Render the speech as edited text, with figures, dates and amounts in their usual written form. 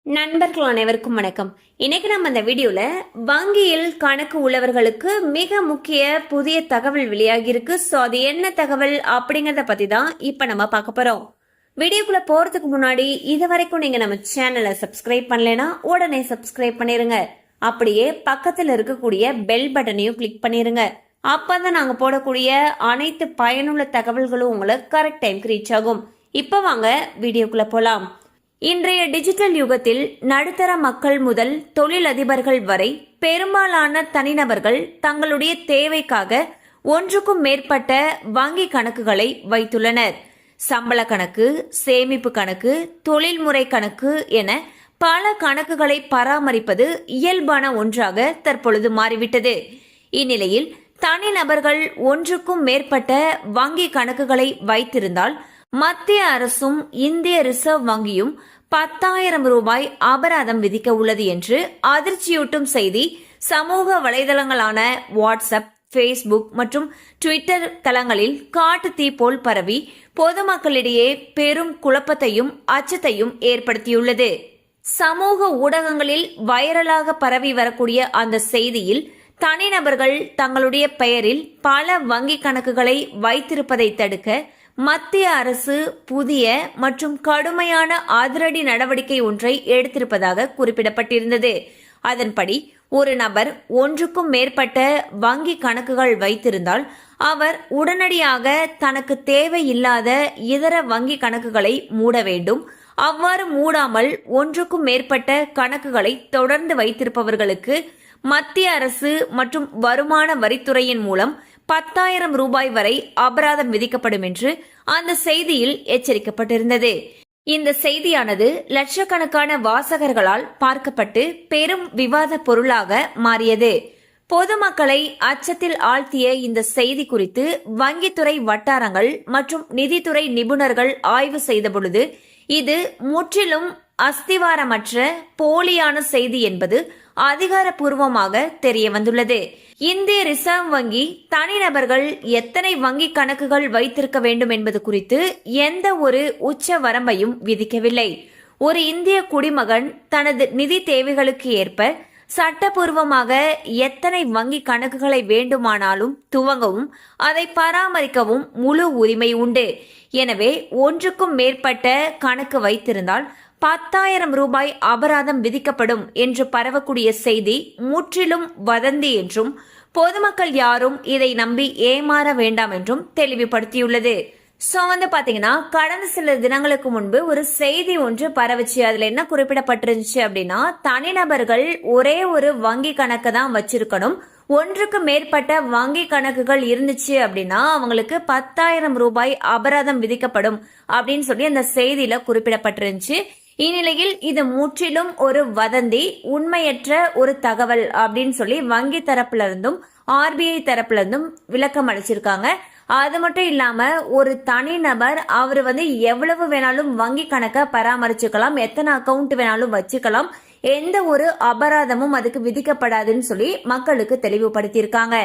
நண்பர்கள் அனைவருக்கும் வணக்கம். இன்னைக்கு நம்ம இந்த வீடியோல வங்கியில் கணக்கு உள்ளவர்களுக்கு மிக முக்கிய புதிய தகவல் வெளியாகி இருக்கு. சோ அது என்ன தகவல் அப்படிங்கறத பத்தி தான் இப்ப நம்ம பார்க்க போறோம். வீடியோக்குள்ள போறதுக்கு முன்னாடி இது வரைக்கும் நீங்க நம்ம சேனலை சப்ஸ்கிரைப் பண்ணலைன்னா உடனே சப்ஸ்கிரைப் பண்ணிருங்க. அப்படியே பக்கத்துல இருக்கக்கூடிய பெல் பட்டனையும் கிளிக் பண்ணிருங்க. அப்பதான் நாங்க போடக்கூடிய அனைத்து பயனுள்ள தகவல்களும் உங்களுக்கு கரெக்ட் டைம்க்கு ரீச் ஆகும். இப்ப வாங்க வீடியோக்குள்ள போலாம். இன்றைய டிஜிட்டல் யுகத்தில் நடுத்தர மக்கள் முதல் தொழிலதிபர்கள் வரை பெரும்பாலான தனிநபர்கள் தங்களுடைய தேவைக்காக ஒன்றுக்கும் மேற்பட்ட வங்கி கணக்குகளை வைத்துள்ளனர். சம்பள கணக்கு, சேமிப்பு கணக்கு, தொழில்முறை கணக்கு என பல கணக்குகளை பராமரிப்பது இயல்பான ஒன்றாக தற்பொழுது மாறிவிட்டது. இந்நிலையில் தனிநபர்கள் ஒன்றுக்கும் மேற்பட்ட வங்கி கணக்குகளை வைத்திருந்தால் மத்திய அரசும் இந்திய ரிசர்வ் வங்கியும் 10,000 ரூபாய் அபராதம் விதிக்க உள்ளது என்று அதிர்ச்சியூட்டும் செய்தி சமூக வலைதளங்களான வாட்ஸ்அப், ஃபேஸ்புக் மற்றும் ட்விட்டர் தளங்களில் காட்டு தீ போல் பரவி பொதுமக்களிடையே பெரும் குழப்பத்தையும் அச்சத்தையும் ஏற்படுத்தியுள்ளது. சமூக ஊடகங்களில் வைரலாக பரவி வரக்கூடிய அந்த செய்தியில் தனிநபர்கள் தங்களுடைய பெயரில் பல வங்கி கணக்குகளை வைத்திருப்பதை தடுக்க மத்திய அரசு புதிய மற்றும் கடுமையான அதிரடி நடவடிக்கை ஒன்றை எடுத்திருப்பதாக குறிப்பிடப்பட்டிருந்தது. அதன்படி ஒரு நபர் ஒன்றுக்கும் மேற்பட்ட வங்கி கணக்குகள் வைத்திருந்தால் அவர் உடனடியாக தனக்கு தேவையில்லாத இதர வங்கி கணக்குகளை மூட வேண்டும். அவ்வாறு மூடாமல் ஒன்றுக்கும் மேற்பட்ட கணக்குகளை தொடர்ந்து வைத்திருப்பவர்களுக்கு மத்திய அரசு மற்றும் வருமான வரித்துறையின் மூலம் 10,000 ரூபாய் வரை அபராதம் விதிக்கப்படும் என்று அந்த செய்தியில் எச்சரிக்கப்பட்டிருந்தது. இந்த செய்தியானது லட்சக்கணக்கான வாசகர்களால் பார்க்கப்பட்டு பெரும் விவாத பொருளாக மாறியது. பொதுமக்களை அச்சத்தில் ஆழ்த்திய இந்த செய்தி குறித்து வங்கித்துறை வட்டாரங்கள் மற்றும் நிதித்துறை நிபுணர்கள் ஆய்வு செய்தபொழுது இது முற்றிலும் அஸ்திவாரமற்ற போலியான செய்தி என்பது அதிகாரப்பூர்வமாக தெரிய வந்துள்ளது. இந்திய ரிசர்வ் வங்கி தனிநபர்கள் எத்தனை வங்கி கணக்குகள் வைத்திருக்க வேண்டும் என்பது குறித்து எந்த ஒரு உச்ச வரம்பையும் விதிக்கவில்லை. ஒரு இந்திய குடிமகன் தனது நிதி தேவைகளுக்கு ஏற்ப சட்டப்பூர்வமாக எத்தனை வங்கி கணக்குகளை வேண்டுமானாலும் துவங்கவும் அதை பராமரிக்கவும் முழு உரிமை உண்டு. எனவே ஒன்றுக்கும் மேற்பட்ட கணக்கு வைத்திருந்தால் 10,000 ரூபாய் அபராதம் விதிக்கப்படும் என்று பரவக்கூடிய செய்தி முற்றிலும் வதந்தி என்றும் பொதுமக்கள் யாரும் இதை நம்பி ஏமாற வேண்டாம் என்றும் தெளிவுபடுத்தியுள்ளது. சோ பாத்தீங்கன்னா கடந்த சில தினங்களுக்கு முன்பு ஒரு செய்தி ஒன்று பரவுச்சு. அதுல என்ன குறிப்பிடப்பட்டிருந்துச்சு அப்படின்னா, தனிநபர்கள் ஒரே ஒரு வங்கி கணக்கு தான் வச்சிருக்கணும். ஒன்றுக்கு மேற்பட்ட வங்கி கணக்குகள் இருந்துச்சு அப்படின்னா அவங்களுக்கு 10,000 ரூபாய் அபராதம் விதிக்கப்படும் அப்படின்னு சொல்லி அந்த செய்தியில குறிப்பிடப்பட்டிருந்துச்சு. இந்நிலையில் இது முற்றிலும் ஒரு வதந்தி, உண்மையற்ற ஒரு தகவல் அப்படின்னு சொல்லி வங்கி தரப்புல இருந்தும் ஆர்பிஐ தரப்புல இருந்தும் விளக்கம் அளிச்சிருக்காங்க. அது மட்டும் இல்லாம ஒரு தனிநபர் அவர் எவ்வளவு வேணாலும் வங்கி கணக்கை பராமரிச்சுக்கலாம், எத்தனை அக்கவுண்ட் வேணாலும் வச்சுக்கலாம், எந்த ஒரு அபராதமும் அதுக்கு விதிக்கப்படாதுன்னு சொல்லி மக்களுக்கு தெளிவுபடுத்தியிருக்காங்க.